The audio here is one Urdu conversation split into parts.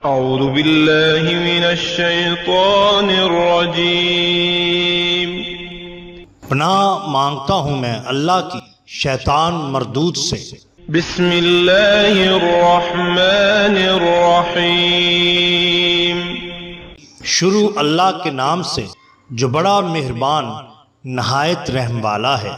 اعوذ باللہ من الشیطان الرجیم۔ پناہ مانگتا ہوں میں اللہ کی شیطان مردود سے۔ بسم اللہ الرحمن الرحیم۔ شروع اللہ کے نام سے جو بڑا مہربان نہایت رحم والا ہے۔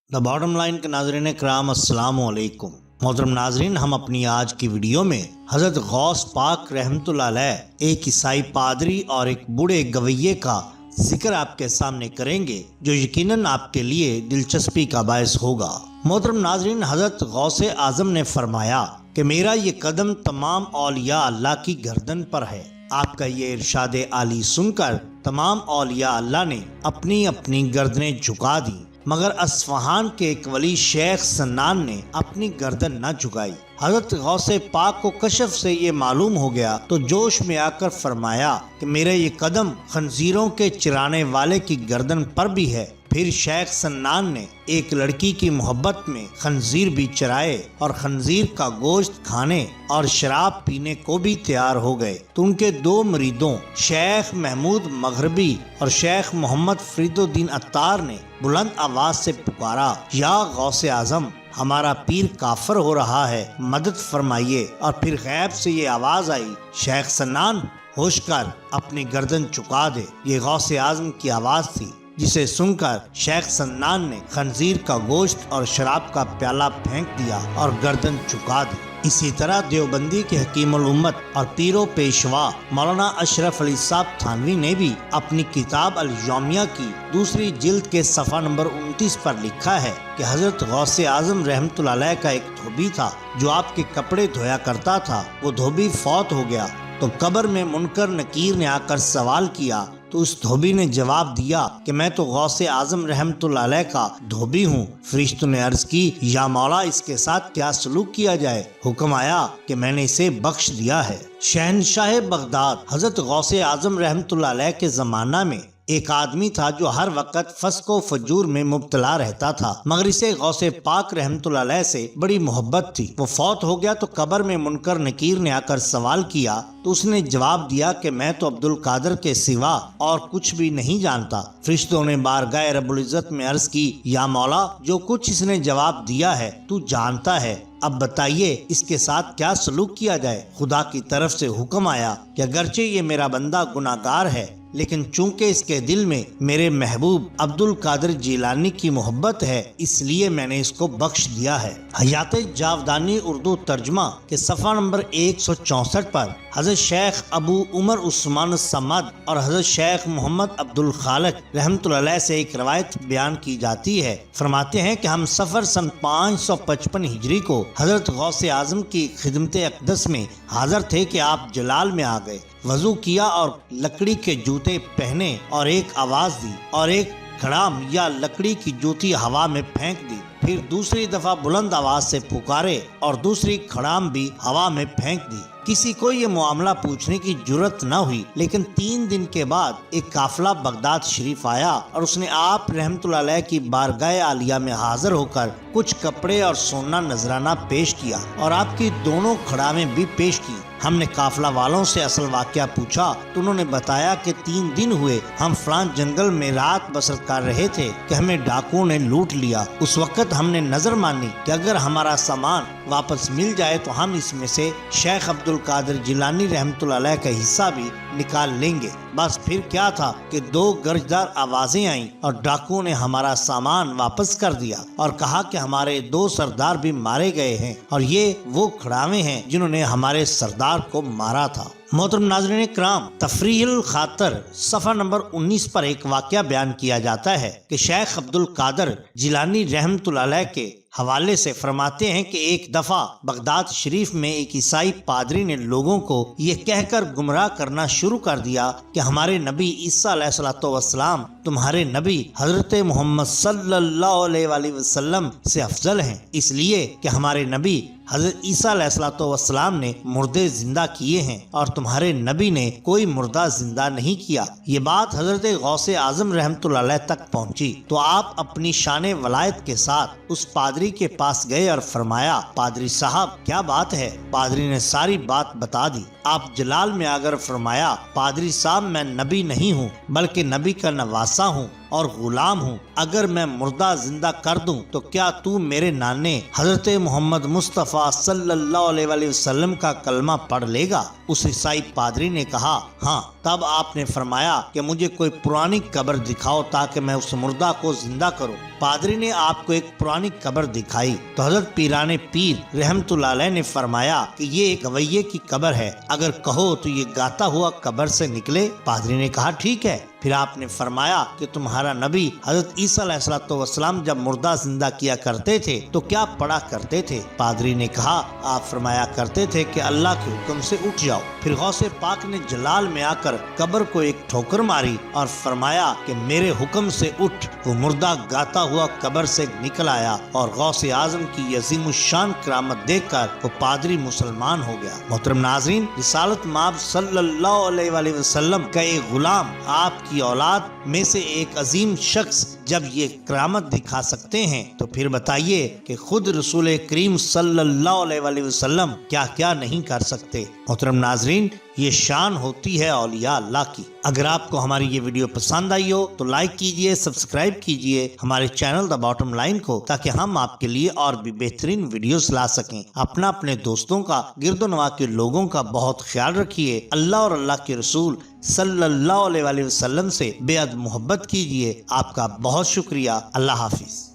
دا باٹم لائن کے ناظرین کرام، السلام علیکم۔ محترم ناظرین، ہم اپنی آج کی ویڈیو میں حضرت غوث پاک رحمت اللہ علیہ، ایک عیسائی پادری اور ایک بوڑھے گویے کا ذکر آپ کے سامنے کریں گے، جو یقیناً آپ کے لیے دلچسپی کا باعث ہوگا۔ محترم ناظرین، حضرت غوث اعظم نے فرمایا کہ میرا یہ قدم تمام اولیاء اللہ کی گردن پر ہے۔ آپ کا یہ ارشاد عالی سن کر تمام اولیاء اللہ نے اپنی اپنی گردنیں جھکا دی، مگر اصفہان کے ایک ولی شیخ سنان نے اپنی گردن نہ جھکائی۔ حضرت غوث پاک کو کشف سے یہ معلوم ہو گیا تو جوش میں آ کر فرمایا کہ میرا یہ قدم خنزیروں کے چرانے والے کی گردن پر بھی ہے۔ پھر شیخ سنان نے ایک لڑکی کی محبت میں خنزیر بھی چرائے اور خنزیر کا گوشت کھانے اور شراب پینے کو بھی تیار ہو گئے، تو ان کے دو مریدوں شیخ محمود مغربی اور شیخ محمد فرید الدین عطار نے بلند آواز سے پکارا، یا غوث اعظم، ہمارا پیر کافر ہو رہا ہے، مدد فرمائیے۔ اور پھر غیب سے یہ آواز آئی، شیخ سنان، ہوش کر اپنی گردن چکا دے۔ یہ غوث اعظم کی آواز تھی، جسے سن کر شیخ سنان نے خنزیر کا گوشت اور شراب کا پیالہ پھینک دیا اور گردن چکا دی۔ اسی طرح دیوبندی کے حکیم الامت اور پیر و پیشوا مولانا اشرف علی صاحب تھانوی نے بھی اپنی کتاب الیومیہ کی دوسری جلد کے صفحہ نمبر 29 پر لکھا ہے کہ حضرت غوث اعظم رحمت اللہ علیہ کا ایک دھوبی تھا جو آپ کے کپڑے دھویا کرتا تھا۔ وہ دھوبی فوت ہو گیا تو قبر میں منکر نکیر نے آ کر سوال کیا تو اس دھوبی نے جواب دیا کہ میں تو غوث اعظم رحمت اللہ علیہ کا دھوبی ہوں۔ فرشتوں نے عرض کی، یا مولا، اس کے ساتھ کیا سلوک کیا جائے؟ حکم آیا کہ میں نے اسے بخش دیا ہے۔ شہنشاہ بغداد حضرت غوث اعظم رحمت اللہ علیہ کے زمانہ میں ایک آدمی تھا جو ہر وقت فسق و فجور میں مبتلا رہتا تھا، مگر اسے غوث پاک رحمت اللہ علیہ سے بڑی محبت تھی۔ وہ فوت ہو گیا تو قبر میں منکر نکیر نے آ کر سوال کیا تو اس نے جواب دیا کہ میں تو عبد القادر کے سوا اور کچھ بھی نہیں جانتا۔ فرشتوں نے بارگاہ رب العزت میں عرض کی، یا مولا، جو کچھ اس نے جواب دیا ہے تو جانتا ہے، اب بتائیے اس کے ساتھ کیا سلوک کیا جائے؟ خدا کی طرف سے حکم آیا کہ اگرچہ یہ میرا بندہ گناہگار ہے، لیکن چونکہ اس کے دل میں میرے محبوب عبد القادر جیلانی کی محبت ہے، اس لیے میں نے اس کو بخش دیا ہے۔ حیات جاودانی اردو ترجمہ کے صفحہ نمبر 164 پر حضرت شیخ ابو عمر عثمان الصمد اور حضرت شیخ محمد عبد الخالق رحمت اللہ علیہ سے ایک روایت بیان کی جاتی ہے۔ فرماتے ہیں کہ ہم سفر سن 555 ہجری کو حضرت غوث اعظم کی خدمت اقدس میں حاضر تھے کہ آپ جلال میں آ گئے، وضو کیا اور لکڑی کے جوتے پہنے اور ایک آواز دی اور ایک کھڑام یا لکڑی کی جوتی ہوا میں پھینک دی، پھر دوسری دفعہ بلند آواز سے پکارے اور دوسری کھڑام بھی ہوا میں پھینک دی۔ کسی کو یہ معاملہ پوچھنے کی جرت نہ ہوئی، لیکن 3 دن کے بعد ایک قافلہ بغداد شریف آیا اور اس نے آپ رحمت اللہ علیہ کی بارگاہ عالیہ میں حاضر ہو کر کچھ کپڑے اور سونا نذرانہ پیش کیا اور آپ کی دونوں کھڑاویں بھی پیش کی۔ ہم نے قافلہ والوں سے اصل واقعہ پوچھا تو انہوں نے بتایا کہ 3 دن ہوئے ہم فلان جنگل میں رات بسر کر رہے تھے کہ ہمیں ڈاکوؤں نے لوٹ لیا۔ اس وقت ہم نے نظر مانی کہ اگر ہمارا سامان واپس مل جائے تو ہم اس میں سے شیخ عبد القادر جیلانی رحمت اللہ علیہ کا حصہ بھی نکال لیں گے۔ بس پھر کیا تھا کہ 2 گرجدار آوازیں آئیں اور ڈاکوؤں نے ہمارا سامان واپس کر دیا اور کہا کہ ہمارے 2 سردار بھی مارے گئے ہیں اور یہ وہ کھڑاویں ہیں جنہوں نے ہمارے سردار کو مارا تھا۔ محترم ناظرین کرام، تفریح الخاطر صفحہ نمبر 19 پر ایک واقعہ بیان کیا جاتا ہے کہ شیخ عبد القادر جیلانی رحمت اللہ علیہ کے حوالے سے فرماتے ہیں کہ ایک دفعہ بغداد شریف میں ایک عیسائی پادری نے لوگوں کو یہ کہہ کر گمراہ کرنا شروع کر دیا کہ ہمارے نبی عیسیٰ علیہ السلام تمہارے نبی حضرت محمد صلی اللہ علیہ وسلم سے افضل ہیں، اس لیے کہ ہمارے نبی حضرت عیسیٰ علیہ السلام نے مردے زندہ کیے ہیں اور تمہارے نبی نے کوئی مردہ زندہ نہیں کیا۔ یہ بات حضرت غوث اعظم رحمۃ اللہ علیہ تک پہنچی تو آپ اپنی شان ولایت کے ساتھ اس پادری کے پاس گئے اور فرمایا، پادری صاحب کیا بات ہے؟ پادری نے ساری بات بتا دی۔ آپ جلال میں آ کر فرمایا، پادری صاحب میں نبی نہیں ہوں بلکہ نبی کا نواسا ہوں اور غلام ہوں۔ اگر میں مردہ زندہ کر دوں تو کیا تو میرے نانے حضرت محمد مصطفیٰ صلی اللہ علیہ وآلہ وسلم کا کلمہ پڑھ لے گا؟ اس عیسائی پادری نے کہا ہاں۔ تب آپ نے فرمایا کہ مجھے کوئی پرانی قبر دکھاؤ تاکہ میں اس مردہ کو زندہ کروں۔ پادری نے آپ کو ایک پرانی قبر دکھائی تو حضرت پیران پیر رحمت اللہ علیہ نے فرمایا کہ یہ ایک گویے کی قبر ہے، اگر کہو تو یہ گاتا ہوا قبر سے نکلے۔ پادری نے کہا ٹھیک ہے۔ پھر آپ نے فرمایا کہ تمہارا نبی حضرت عیسیٰ علیہ السلام جب مردہ زندہ کیا کرتے تھے تو کیا پڑھا کرتے تھے؟ پادری نے کہا آپ فرمایا کرتے تھے کہ اللہ کے حکم سے اٹھ جاؤ۔ پھر غوث پاک نے جلال میں آ کر قبر کو ایک ٹھوکر ماری اور فرمایا کہ میرے حکم سے اٹھ۔ وہ مردہ گاتا ہوا قبر سے نکل آیا اور غوث اعظم کی عظیم الشان کرامت دیکھ کر وہ پادری مسلمان ہو گیا۔ محترم ناظرین، رسالت مآب صلی اللہ علیہ وآلہ وسلم کا ایک غلام آپ کی اولاد میں سے ایک عظیم شخص جب یہ کرامت دکھا سکتے ہیں تو پھر بتائیے کہ خود رسول کریم صلی اللہ علیہ وآلہ وسلم کیا کیا نہیں کر سکتے۔ محترم ناظرین، یہ شان ہوتی ہے اولیاء اللہ کی۔ اگر آپ کو ہماری یہ ویڈیو پسند آئی ہو تو لائک کیجئے، سبسکرائب کیجئے ہمارے چینل دا باٹم لائن کو، تاکہ ہم آپ کے لیے اور بھی بہترین ویڈیوز لا سکیں۔ اپنے دوستوں کا، گرد و نواح کے لوگوں کا بہت خیال رکھیے۔ اللہ اور اللہ کے رسول صلی اللہ علیہ وآلہ وسلم سے بے حد محبت کیجئے۔ آپ کا بہت شکریہ۔ اللہ حافظ۔